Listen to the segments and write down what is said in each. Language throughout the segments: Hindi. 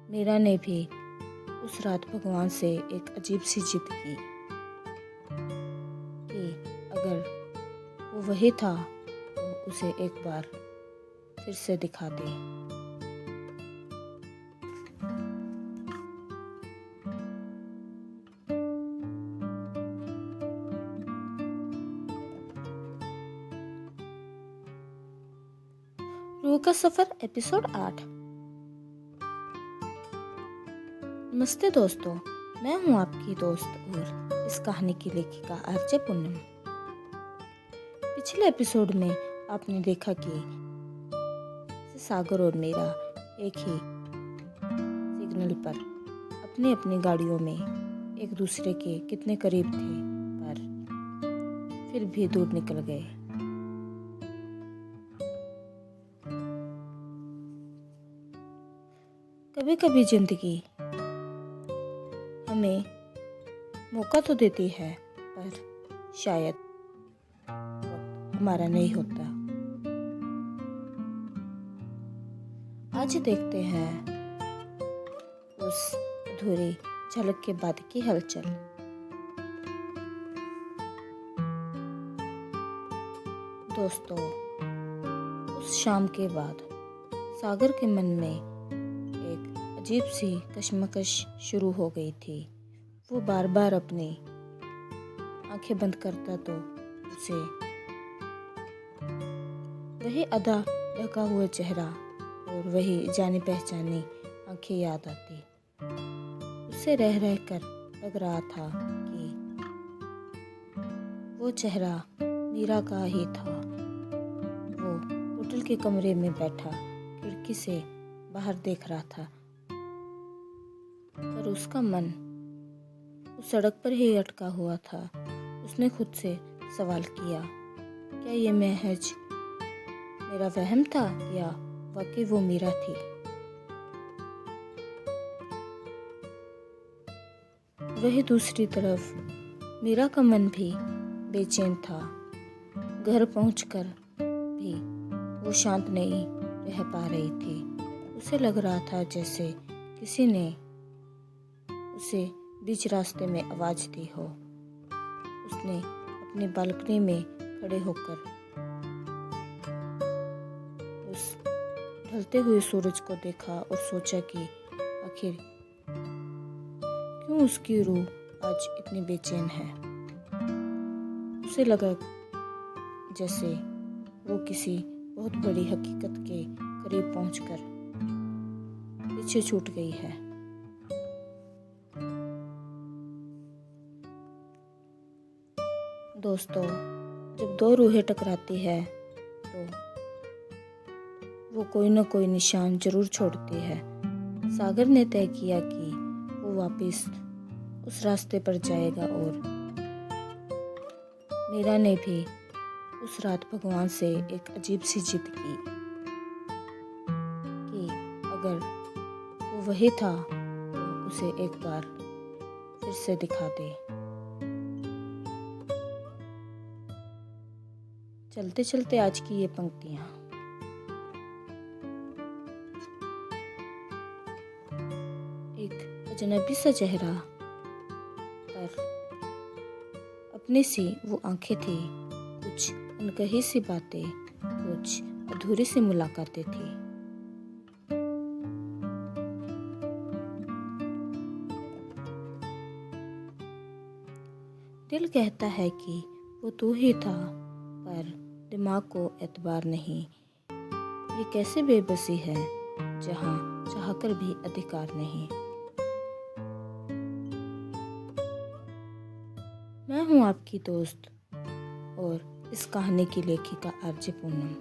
मीरा ने भी उस रात भगवान से एक अजीब सी जिद की कि अगर वो वही था तो उसे एक बार फिर से दिखा दे। रूह का सफर एपिसोड 8। नमस्ते दोस्तों, मैं हूं आपकी दोस्त और इस कहानी की लेखिका आरजे पूनम। पिछले एपिसोड में आपने देखा कि सागर और मीरा एक ही सिग्नल पर अपनी अपनी गाड़ियों में एक दूसरे के कितने करीब थे, पर फिर भी दूर निकल गए। कभी कभी जिंदगी हमें मौका तो देती है, पर शायद वक्त हमारा नहीं होता। आज देखते हैं उस अधूरी झलक के बाद की हलचल। दोस्तों, उस शाम के बाद सागर के मन में एक अजीब सी कशमकश शुरू हो गई थी। वो बार बार अपनी आंखें बंद करता तो उसे वही आधा ढका हुआ चेहरा और वही जानी पहचानी आंखें याद आती। उसे रह रह कर लग रहा था कि वो चेहरा मीरा का ही था। वो होटल के कमरे में बैठा खिड़की से बाहर देख रहा था, पर उसका मन उस सड़क पर ही अटका हुआ था। उसने खुद से सवाल किया, क्या ये महज मेरा वहम था या वाकई वो मीरा थी? वही दूसरी तरफ मीरा का मन भी बेचैन था। घर पहुंचकर भी वो शांत नहीं रह पा रही थी। उसे लग रहा था जैसे किसी ने उसे बीच रास्ते में आवाज दी हो। उसने अपनी बालकनी में खड़े होकर उस ढलते हुए सूरज को देखा और सोचा कि आखिर क्यों उसकी रूह आज इतनी बेचैन है। उसे लगा जैसे वो किसी बहुत बड़ी हकीकत के करीब पहुंचकर पीछे छूट गई है। दोस्तों, जब दो रूहें टकराती है तो वो कोई न कोई निशान जरूर छोड़ती है। सागर ने तय किया कि वो वापस उस रास्ते पर जाएगा और मीरा ने भी उस रात भगवान से एक अजीब सी जिद की कि अगर वो वही था तो उसे एक बार फिर से दिखा दे। चलते चलते आज की ये पंक्तियां। एक अजनबी सा चेहरा, पर अपनी सी वो आंखें थी। कुछ अनकही सी बातें, कुछ अधूरी सी मुलाकातें थी। दिल कहता है कि वो तू ही था, पर दिमाग को एतबार नहीं। ये कैसे बेबसी है जहां चाहकर भी अधिकार नहीं। मैं हूं आपकी दोस्त और इस कहानी की लेखिका आरजे पूनम।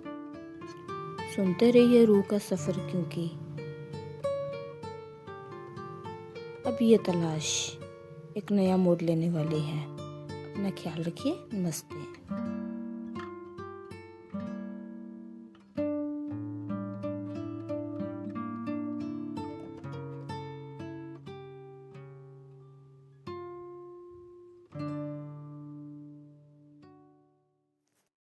सुनते रहिए रूह का सफर, क्योंकि अब ये तलाश एक नया मोड़ लेने वाली है। अपना ख्याल रखिए। नमस्ते।